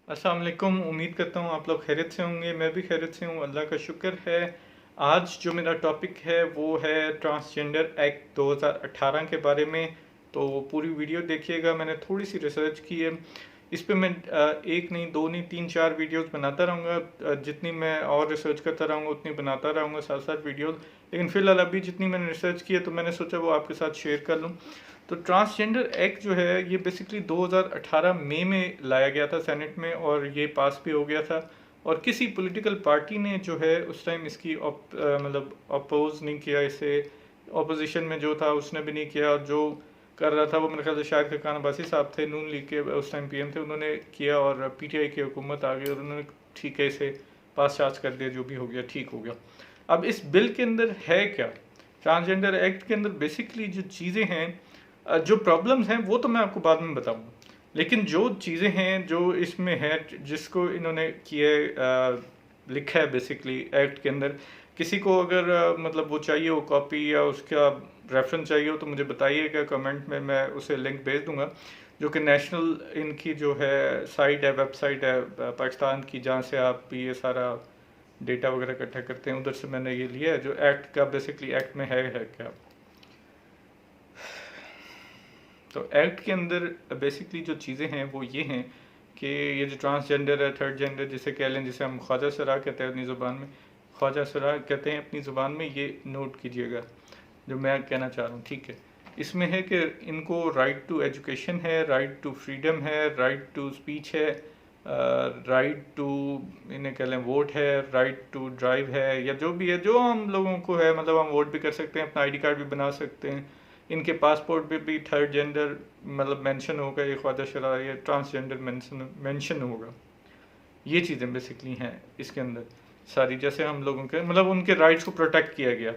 अस्सलाम वालेकुम। उम्मीद करता हूँ आप लोग खैरियत से होंगे। मैं भी खैरियत से हूँ, अल्लाह का शुक्र है। आज जो मेरा टॉपिक है वो है ट्रांसजेंडर एक्ट 2018 के बारे में। तो पूरी वीडियो देखिएगा। मैंने थोड़ी सी रिसर्च की है इस पे। मैं एक नहीं, दो नहीं, तीन चार वीडियोस बनाता रहूँगा। जितनी मैं और रिसर्च करता रहूँगा उतनी बनाता रहूँगा, साथ साथ वीडियोस। लेकिन फिलहाल अभी जितनी मैंने रिसर्च की है तो मैंने सोचा वो आपके साथ शेयर कर लूँ। तो ट्रांसजेंडर एक्ट जो है ये बेसिकली 2018 मई में लाया गया था सेनेट में, और ये पास भी हो गया था। और किसी पॉलिटिकल पार्टी ने जो है उस टाइम इसकी मतलब अपोज नहीं किया इसे। ऑपोजिशन में जो था उसने भी नहीं किया, और जो कर रहा था वो मेरे ख्याल से शायद खान अब्बासी साहब थे, नून लीग के उस टाइम पीएम थे, उन्होंने किया। और पीटीआई की हुकूमत आ गई और उन्होंने ठीक है इसे पास चार्ज कर दिया। जो भी हो गया ठीक हो गया। अब इस बिल के अंदर है क्या, ट्रांसजेंडर एक्ट के अंदर बेसिकली जो चीज़ें हैं, जो प्रॉब्लम्स हैं वो तो मैं आपको बाद में बताऊंगा। लेकिन जो चीज़ें हैं जो इसमें है, जिसको इन्होंने किया लिखा है बेसिकली एक्ट के अंदर। किसी को अगर मतलब वो चाहिए हो कॉपी या उसका रेफरेंस चाहिए हो तो मुझे बताइएगा कमेंट में, मैं उसे लिंक भेज दूंगा। जो कि नेशनल इनकी जो है साइट है, वेबसाइट है पाकिस्तान की, जहाँ से आप ये सारा डेटा वगैरह इकट्ठा करते हैं, उधर से मैंने ये लिया है। जो एक्ट का बेसिकली एक्ट में है क्या। तो एक्ट के अंदर बेसिकली जो चीज़ें हैं वो ये हैं कि ये जो ट्रांसजेंडर है, थर्ड जेंडर जिसे कह लें, जिसे हम ख्वाजा सरा कहते हैं अपनी ज़ुबान में, ख्वाजा सरा कहते हैं अपनी ज़ुबान में, ये नोट कीजिएगा जो मैं कहना चाह रहा हूँ। ठीक है, इसमें है कि इनको राइट टू एजुकेशन है, राइट टू फ्रीडम है, राइट टू स्पीच है, राइट टू इन्हें कह लें वोट है, राइट टू ड्राइव है, या जो भी है जो हम लोगों को है। मतलब हम वोट भी कर सकते हैं, अपना आईडी कार्ड भी बना सकते हैं। इनके पासपोर्ट पे भी थर्ड जेंडर मतलब मेंशन होगा, ये ख्वाजा शरा या ट्रांसजेंडर मेंशन होगा। ये चीज़ें बेसिकली हैं इसके अंदर सारी, जैसे हम लोगों के मतलब उनके राइट्स को प्रोटेक्ट किया गया।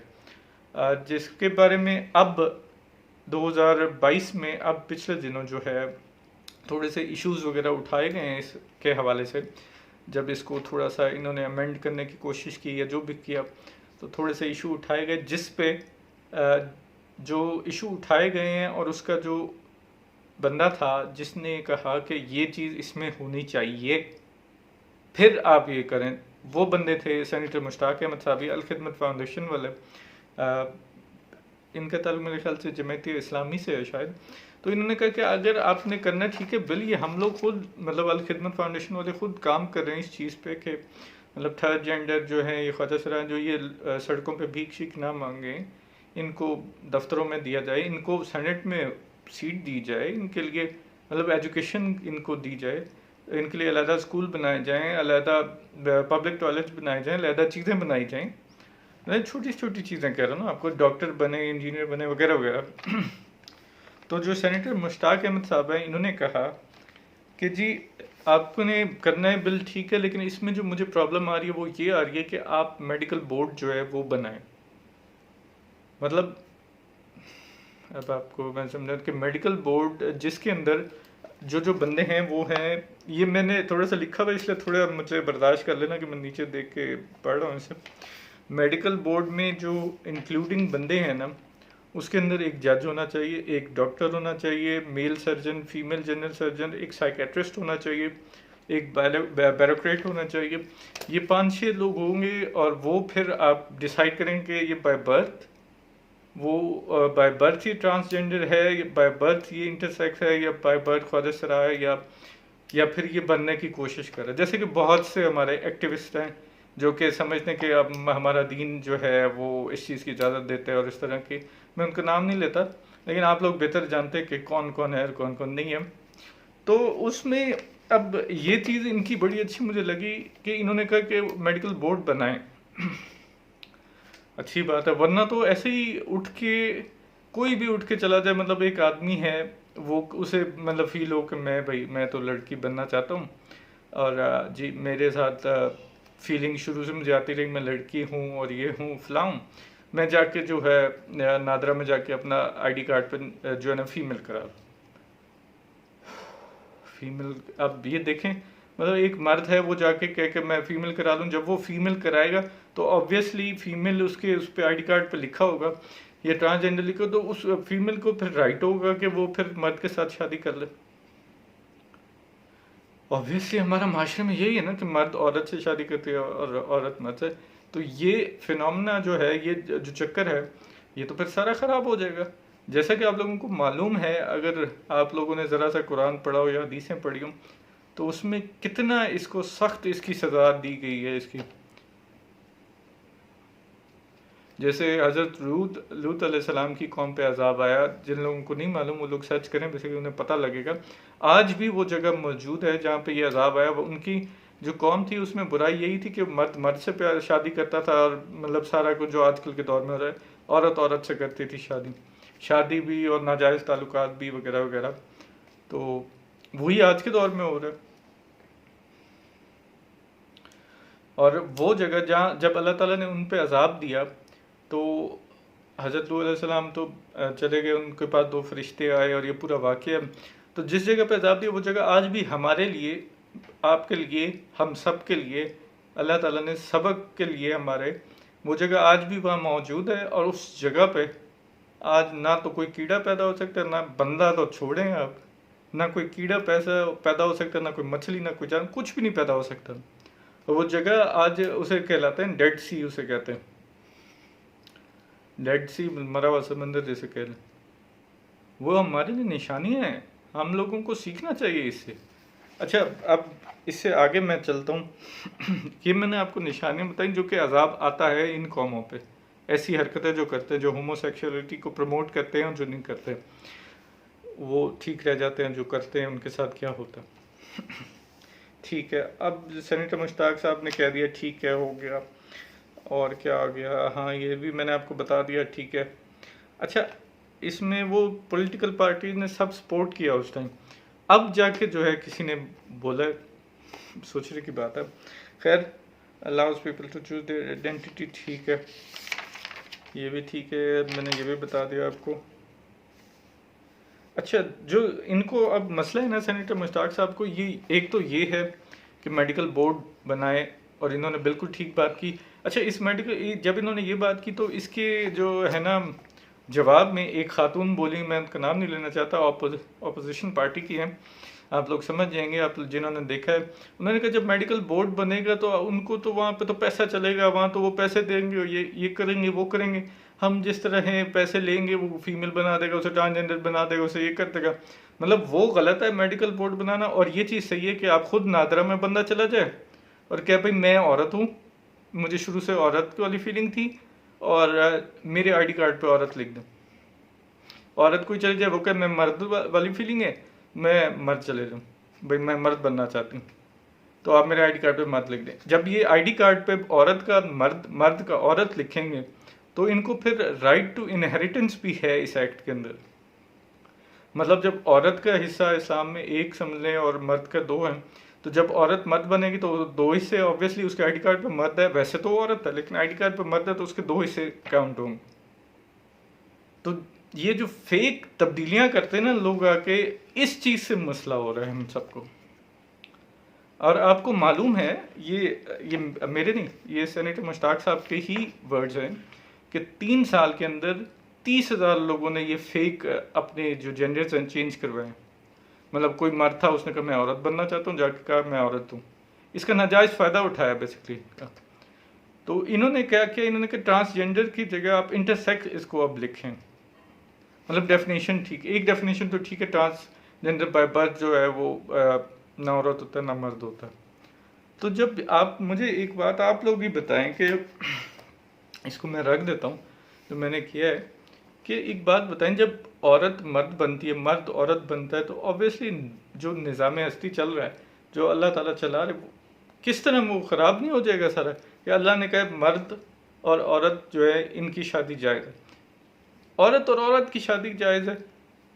जिसके बारे में अब 2022 में अब पिछले दिनों जो है थोड़े से इश्यूज वगैरह उठाए गए हैं इसके हवाले से। जब इसको थोड़ा सा इन्होंने अमेंड करने की कोशिश की या जो भी किया, तो थोड़े से इशू उठाए गए, जिस पे जो इशू उठाए गए हैं और उसका जो बंदा था जिसने कहा कि ये चीज़ इसमें होनी चाहिए, फिर आप ये करें, वो बंदे थे सेनेटर मुश्ताक अहमद साहब, अल खिदमत फाउंडेशन वाले। इनका ताल्लुक मेरे ख्याल से जमात इस्लामी से है शायद। तो इन्होंने कहा कि अगर आपने करना ठीक है बिल, ये हम लोग खुद मतलब अल खिदमत फाउंडेशन वाले खुद काम कर रहे हैं इस चीज़ पे कि मतलब थर्ड जेंडर जो है, ये ख्वाजा सरा जो ये सड़कों पे भीख शीख ना मांगे, इनको दफ्तरों में दिया जाए, इनको सेनेट में सीट दी जाए, इनके लिए मतलब एजुकेशन इनको दी जाए, इनके लिए अलहदा स्कूल बनाए जाएँ, अलहदा पब्लिक टॉयलेट्स बनाए जाएँ, अलहदा चीज़ें बनाई जाएँ। मैं छोटी छोटी चीज़ें कह रहा हूँ ना आपको, डॉक्टर बने, इंजीनियर बने, वगैरह वगैरह। तो जो सेनेटर मुश्ताक अहमद साहब हैं, इन्होंने कहा कि जी आपको ने करना है बिल ठीक है, लेकिन इसमें जो मुझे प्रॉब्लम आ रही है वो ये आ रही है कि आप मेडिकल बोर्ड जो है वो बनाएं। मतलब अब आपको मैं समझा कि मेडिकल बोर्ड जिसके अंदर जो जो बंदे हैं वो हैं, ये मैंने थोड़ा सा लिखा हुआ इसलिए थोड़ा मुझे बर्दाश्त कर लेना कि मैं नीचे देख के पढ़ रहा हूँ इसे। मेडिकल बोर्ड में जो इंक्लूडिंग बंदे हैं ना, उसके अंदर एक जज होना चाहिए, एक डॉक्टर होना चाहिए, male surgeon, female general surgeon, एक साइकेट्रिस्ट होना चाहिए, एक बैरोक्रेट होना चाहिए। ये 5-6 लोग होंगे, और वो फिर आप डिसाइड करेंगे ये बाय बर्थ, वो बाय बर्थ ही ट्रांसजेंडर है, या बाय बर्थ ये इंटरसेक्स है, या बाय बर्थ ख्वाजा सरा है, या फिर ये बनने की कोशिश कर रहा है। जैसे कि बहुत से हमारे एक्टिविस्ट हैं जो कि समझते हैं कि अब हमारा दीन जो है वो इस चीज़ की इजाज़त देते हैं, और इस तरह की, मैं उनका नाम नहीं लेता, लेकिन आप लोग बेहतर जानते हैं कि कौन कौन है और कौन कौन नहीं है। तो उसमें अब ये चीज़ इनकी बड़ी अच्छी मुझे लगी कि इन्होंने कहा कि मेडिकल बोर्ड बनाएं। अच्छी बात है, वरना तो ऐसे ही उठ के कोई भी उठ के चला जाए, मतलब एक आदमी है वो उसे मतलब फील हो कि मैं भाई मैं तो लड़की बनना चाहता हूँ, और जी मेरे साथ फीलिंग शुरू से मुझे आती रही, मैं लड़की हूँ और ये हूँ फलाऊँ, मैं जाके जो है नादरा में जाके अपना आईडी कार्ड पर जो है ना फीमेल करा लूँ। फीमेल, अब ये देखें, मतलब एक मर्द है वो जाके कह के मैं फीमेल करा लूँ, जब वो फीमेल कराएगा तो ऑब्वियसली फीमेल उसके उस पर आईडी कार्ड पे लिखा होगा या ट्रांसजेंडर लिखा, तो उस फीमेल को फिर राइट होगा कि वो फिर मर्द के साथ शादी कर ले। ऑब्वियसली हमारा माशरे में यही है ना कि मर्द औरत से शादी करती है और औरत मर्द से। तो ये फिनोमेना जो है, ये जो चक्कर है, ये तो फिर सारा ख़राब हो जाएगा। जैसा कि आप लोगों को मालूम है, अगर आप लोगों ने ज़रा सा कुरान पढ़ा हो या हदीसें पढ़ी हो, तो उसमें कितना इसको सख्त इसकी सज़ा दी गई है इसकी। जैसे हज़रत लूत अलैहिस्सलाम की कौम पे अजाब आया, जिन लोगों को नहीं मालूम वो लोग सर्च करें, बेसिकली उन्हें पता लगेगा। आज भी वो जगह मौजूद है जहाँ पे ये अजाब आया। वो उनकी जो कौम थी उसमें बुराई यही थी कि मर्द मर्द से प्यार शादी करता था, और मतलब सारा कुछ जो आजकल के दौर में हो रहा है, औरत औरत से करती थी शादी भी और नाजायज़ ताल्लुकात भी वगैरह वगैरह। तो वही आज के दौर में हो रहा है। और वो जगह जहाँ जब अल्लाह ताला ने उन पे अजाब दिया, तो हज़रत लूत अलैहिस्सलाम तो चले गए, उनके पास दो फरिश्ते आए और ये पूरा वाक़या। तो जिस जगह पे अजाब दिया वो जगह आज भी हमारे लिए, आपके लिए, हम सब के लिए, अल्लाह ताला ने सबक के लिए हमारे, वो जगह आज भी वहाँ मौजूद है। और उस जगह पे आज ना तो कोई कीड़ा पैदा हो सकता है, ना बंदा तो छोड़ें आप, ना कोई कीड़ा पैदा हो सकता है, ना कोई मछली, ना कोई जानवर, कुछ भी नहीं पैदा हो सकता। और वो जगह आज उसे कहलाते हैं डेड सी, उसे कहते हैं डेड सी, मरा हुआ समंदर जैसे कह लें। वो हमारे लिए निशानियाँ हैं, हम लोगों को सीखना चाहिए इससे। अच्छा, अब इससे आगे मैं चलता हूँ। ये मैंने आपको निशानियाँ बताई जो कि अजाब आता है इन कौमों पे, ऐसी हरकतें जो करते हैं, जो होमोसेक्सुअलिटी को प्रमोट करते हैं और जो नहीं करते वो ठीक रह जाते हैं, जो करते हैं उनके साथ क्या होता है। ठीक है, अब सेनेटर मुश्ताक साहब ने कह दिया ठीक है, हो गया। और क्या आ गया, हाँ ये भी मैंने आपको बता दिया, ठीक है। अच्छा, इसमें वो पॉलिटिकल पार्टी ने सब सपोर्ट किया उस टाइम, अब जाके जो है किसी ने बोला, सोचने की बात है। खैर, allows people to choose their identity, ठीक है, ये भी ठीक है, मैंने ये भी बता दिया आपको। अच्छा, जो इनको अब मसला है ना सेनेटर मुश्ताक साहब को, ये एक तो ये है कि मेडिकल बोर्ड बनाए, और इन्होंने बिल्कुल ठीक बात की। अच्छा, इस मेडिकल, जब इन्होंने ये बात की तो इसके जो है ना जवाब में एक खातून बोली, मैं उनका नाम नहीं लेना चाहता, ऑपोजिशन पार्टी की है, आप लोग समझ जाएंगे, आप जिन्होंने देखा है। उन्होंने कहा जब मेडिकल बोर्ड बनेगा तो उनको तो वहाँ पे तो पैसा चलेगा, वहाँ तो वो पैसे देंगे, ये करेंगे, वो करेंगे, हम जिस तरह हैं पैसे लेंगे, वो फीमेल बना देगा, उसे ट्रांसजेंडर बना देगा, उसे ये कर देगा। मतलब वो गलत है मेडिकल बोर्ड बनाना। और ये चीज़ सही है कि आप खुद नादरा में बंदा चला जाए और क्या भाई मैं औरत हूँ, मुझे शुरू से औरत वाली फीलिंग थी, और मेरे आईडी कार्ड पे औरत लिख दें। औरत कोई चले जाए, वो कहे मैं मर्द वाली फीलिंग है, मैं मर्द चले जाऊँ, भाई मैं मर्द बनना चाहती हूँ, तो आप मेरे आईडी कार्ड पे मर्द लिख दें। जब ये आईडी कार्ड पे औरत का मर्द, मर्द का औरत लिखेंगे, तो इनको फिर राइट टू इनहेरिटेंस भी है इस एक्ट के अंदर। मतलब जब औरत का हिस्सा इस्लाम में एक समझ लें और मर्द का दो है, तो जब औरत मर्द बनेगी तो दो हिस्से, ऑब्वियसली उसके आईडी कार्ड पे मर्द है, वैसे तो औरत है लेकिन आईडी कार्ड पे मर्द है, तो उसके दो हिस्से काउंट होंगे। तो ये जो फेक तब्दीलियां करते हैं ना लोग आके, इस चीज से मसला हो रहा है हम सबको। और आपको मालूम है, ये मेरे नहीं, ये सेनेटर मुश्ताक साहब के ही वर्ड्स हैं कि 3 साल के अंदर 30,000 लोगों ने ये फेक अपने जो जेंडर्स हैं चेंज करवाए। मतलब कोई मर्द था, उसने कहा मैं औरत बनना चाहता हूँ, जाके कहा मैं औरत हूँ, इसका नाजायज़ फ़ायदा उठाया बेसिकली। तो इन्होंने क्या किया, इन्होंने कहा ट्रांसजेंडर की जगह आप इंटरसेक्स इसको अब लिखें। मतलब डेफिनेशन ठीक, एक डेफिनेशन तो ठीक है, ट्रांसजेंडर बाय बर्थ जो है वो ना औरत होता है ना मर्द होता है। तो जब आप मुझे एक बात आप लोग भी बताएं कि इसको मैं रख देता हूँ जो मैंने किया है, कि एक बात बताएं, जब औरत मर्द बनती है, मर्द औरत बनता है, तो ऑब्वियसली जो निज़ाम हस्ती चल रहा है, जो अल्लाह ताला चला रहे, किस तरह वो ख़राब नहीं हो जाएगा सारा। कि अल्लाह ने कहा मर्द और औरत जो है इनकी शादी जायज़ है, औरत और औरत की शादी जायज़ है,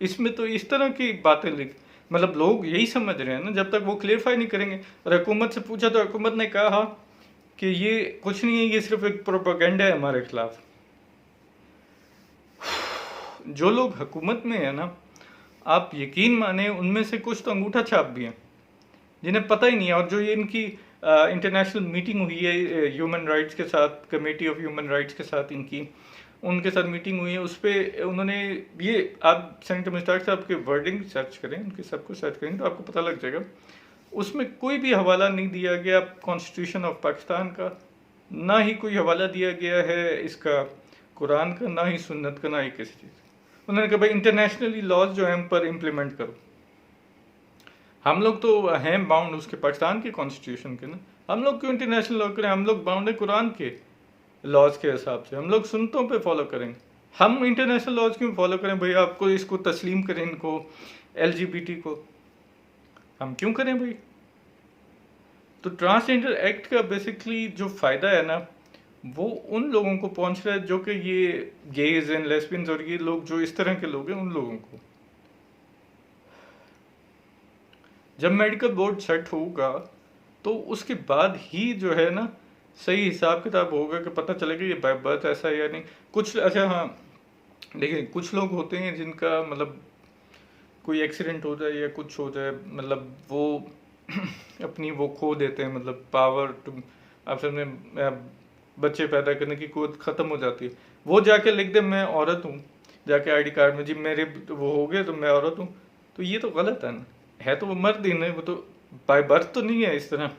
इसमें तो इस तरह की बातें लिख, मतलब लोग यही समझ रहे हैं ना, जब तक वो क्लियरफाई नहीं करेंगे। और हुकूमत से पूछा तो हुकूमत ने कहा कि ये कुछ नहीं है, ये सिर्फ एक प्रोपेगेंडा है हमारे खिलाफ। जो लोग हुकूमत में है ना, आप यकीन माने उनमें से कुछ तो अंगूठा छाप भी हैं जिन्हें पता ही नहीं है। और जो ये इनकी इंटरनेशनल मीटिंग हुई है ह्यूमन राइट्स के साथ, कमेटी ऑफ ह्यूमन राइट्स के साथ, उनके साथ मीटिंग हुई है, उस पर उन्होंने ये, आप सेनेटर मुश्ताक साहब के वर्डिंग सर्च करें, उनके सब कुछ सर्च करें तो आपको पता लग जाएगा। उसमें कोई भी हवाला नहीं दिया गया कॉन्स्टिट्यूशन ऑफ पाकिस्तान का, ना ही कोई हवाला दिया गया है इसका कुरान का, ना ही सुन्नत का, ना ही किसी चीज़। उन्होंने कहा भाई इंटरनेशनली लॉज जो है हम पर इम्प्लीमेंट करो। हम लोग तो हैं बाउंड उसके पाकिस्तान के कॉन्स्टिट्यूशन के ना, हम लोग क्यों इंटरनेशनल लॉ करें? हम लोग बाउंड है कुरान के लॉज के हिसाब से, हम लोग सुन्नतों पे फॉलो करेंगे। हम इंटरनेशनल लॉज क्यों फॉलो करें भाई? आपको इसको तस्लीम करें, इनको LGBT को हम क्यों करें भाई? तो ट्रांसजेंडर एक्ट का बेसिकली जो फ़ायदा है ना, वो उन लोगों को पहुंच रहा है जो कि ये गेज एंड लेस्बियंस और ये लोग जो इस तरह के लोग हैं, उन लोगों को। जब मेडिकल बोर्ड सेट होगा तो उसके बाद ही जो है ना सही हिसाब किताब होगा कि पता चलेगा ये बाय बर्थ ऐसा है या नहीं। कुछ अच्छा हाँ, देखिए कुछ लोग होते हैं जिनका मतलब कोई एक्सीडेंट हो जाए या कुछ हो जाए, मतलब वो अपनी वो खो देते हैं, मतलब पावर टू आप सबने बच्चे पैदा करने की कुव्वत ख़त्म हो जाती है, वो जाके लिख दे मैं औरत हूँ, जाके ID कार्ड में जी मेरे वो हो गए तो मैं औरत हूँ, तो ये तो गलत है ना। है तो वो मर्द ही नहीं, वो तो बाय बर्थ तो नहीं है इस तरह।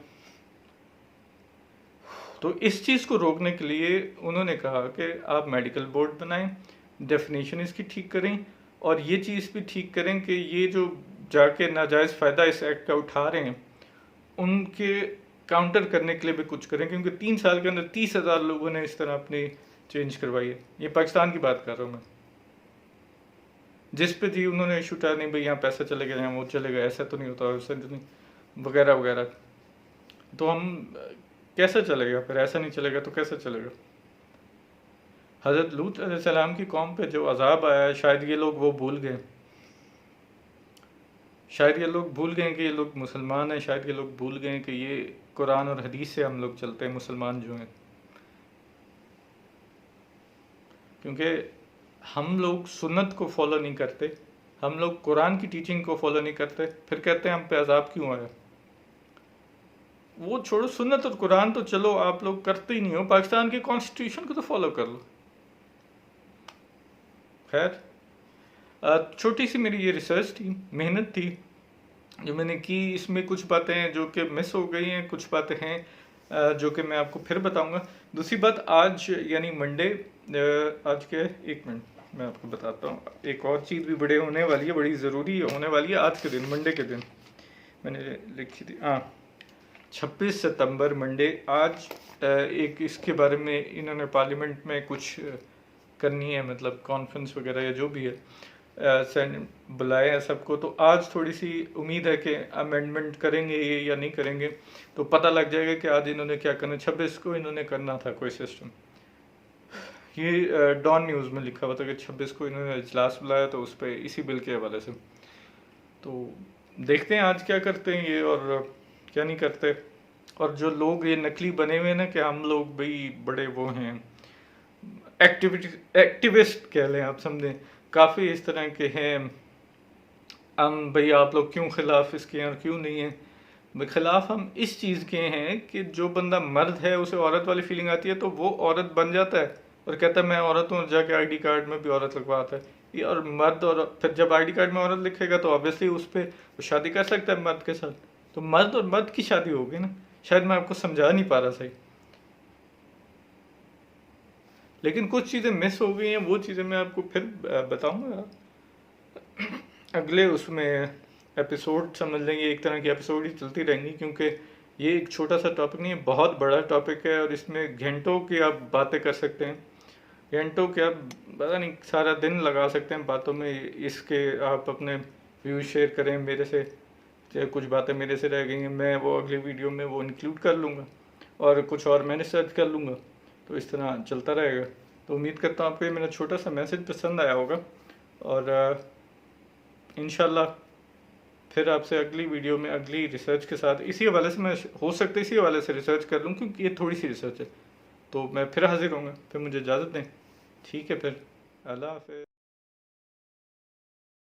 तो इस चीज़ को रोकने के लिए उन्होंने कहा कि आप मेडिकल बोर्ड बनाएं, डेफिनेशन इसकी ठीक करें, और ये चीज़ भी ठीक करें कि ये जो जाके नाजायज़ फ़ायदा इस एक्ट का उठा रहे हैं उनके काउंटर करने के लिए भी कुछ करें, क्योंकि 3 साल के अंदर 30,000 लोगों ने इस तरह अपनी चेंज करवाई है। ये पाकिस्तान की बात कर रहा हूँ मैं, जिस पे जी उन्होंने इशू उठाया नहीं भाई यहाँ पैसा चलेगा, यहाँ वो चलेगा, ऐसा तो नहीं होता, वैसा तो नहीं वगैरह वगैरह। तो हम कैसे चलेगा फिर? ऐसा नहीं चलेगा तो कैसे चलेगा? हज़रत लूत अलैहिस्सलाम की कौम पे जो अजाब आया है, शायद ये लोग वो भूल गए, शायद ये लोग भूल गए कि ये लोग मुसलमान हैं, शायद ये लोग भूल गए कि ये कुरान और हदीस से हम लोग चलते हैं मुसलमान जो हैं। क्योंकि हम लोग सुन्नत को फॉलो नहीं करते, हम लोग कुरान की टीचिंग को फॉलो नहीं करते, फिर कहते हैं हम पे अजाब क्यों आया। वो छोड़ो, सुन्नत और कुरान तो चलो आप लोग करते ही नहीं हो, पाकिस्तान के कॉन्स्टिट्यूशन को तो फॉलो कर लो। खैर, छोटी सी मेरी ये रिसर्च थी, मेहनत थी जो मैंने की। इसमें कुछ बातें हैं जो कि मिस हो गई हैं, कुछ बातें हैं जो कि मैं आपको फिर बताऊंगा। दूसरी बात, आज यानी मंडे, आज के 1 मिनट मैं आपको बताता हूँ, एक और चीज़ भी बड़े होने वाली है, बड़ी ज़रूरी होने वाली है आज के दिन, मंडे के दिन मैंने लिखी थी। हाँ, 26 सितंबर मंडे, आज एक इसके बारे में इन्होंने पार्लियामेंट में कुछ करनी है, मतलब कॉन्फ्रेंस वगैरह या जो भी है, बुलाए हैं सबको। तो आज थोड़ी सी उम्मीद है कि अमेंडमेंट करेंगे ये या नहीं करेंगे, तो पता लग जाएगा कि आज इन्होंने क्या करना। 26 को इन्होंने करना था कोई सिस्टम, ये डॉन न्यूज़ में लिखा हुआ था कि 26 को इन्होंने इजलास बुलाया, तो उस पर इसी बिल के हवाले से। तो देखते हैं आज क्या करते हैं ये और क्या नहीं करते। और जो लोग ये नकली बने हुए हैं ना कि हम लोग भाई बड़े वो हैं, एक्टिविस्ट कह लें आप, समझें, काफ़ी इस तरह के हैं, हम भाई आप लोग क्यों खिलाफ इसके हैं और क्यों नहीं है। खिलाफ हम इस चीज़ के हैं कि जो बंदा मर्द है उसे औरत वाली फीलिंग आती है तो वो औरत बन जाता है और कहता है मैं औरत हूँ, जाके ID कार्ड में भी औरत लगवाता है ये। और मर्द, और फिर जब ID कार्ड में औरत लिखेगा तो ऑब्वियसली उस पर शादी कर सकता है मर्द के साथ, तो मर्द और मर्द की शादी होगी ना। शायद मैं आपको समझा नहीं पा रहा सही, लेकिन कुछ चीज़ें मिस हो गई हैं, वो चीज़ें मैं आपको फिर बताऊंगा अगले उसमें एपिसोड, समझ लेंगे एक तरह की एपिसोड ही चलती रहेंगी, क्योंकि ये एक छोटा सा टॉपिक नहीं है, बहुत बड़ा टॉपिक है और इसमें घंटों की आप बातें कर सकते हैं, घंटों के आप पता नहीं सारा दिन लगा सकते हैं बातों में। इसके आप अपने व्यूज शेयर करें मेरे से, चाहे कुछ बातें मेरे से रह गई हैं मैं वो अगली वीडियो में वो इंक्लूड कर लूँगा और कुछ और मैंने सर्च कर लूँगा, तो इस तरह चलता रहेगा। तो उम्मीद करता हूँ आपको ये मेरा छोटा सा मैसेज पसंद आया होगा, और इंशाल्लाह फिर आपसे अगली वीडियो में अगली रिसर्च के साथ, इसी हवाले से मैं हो सकता है इसी हवाले से रिसर्च कर लूँ, क्योंकि ये थोड़ी सी रिसर्च है, तो मैं फिर हाजिर होऊंगा। फिर मुझे इजाज़त दें, ठीक है, फिर अल्लाह हाफ़िज़।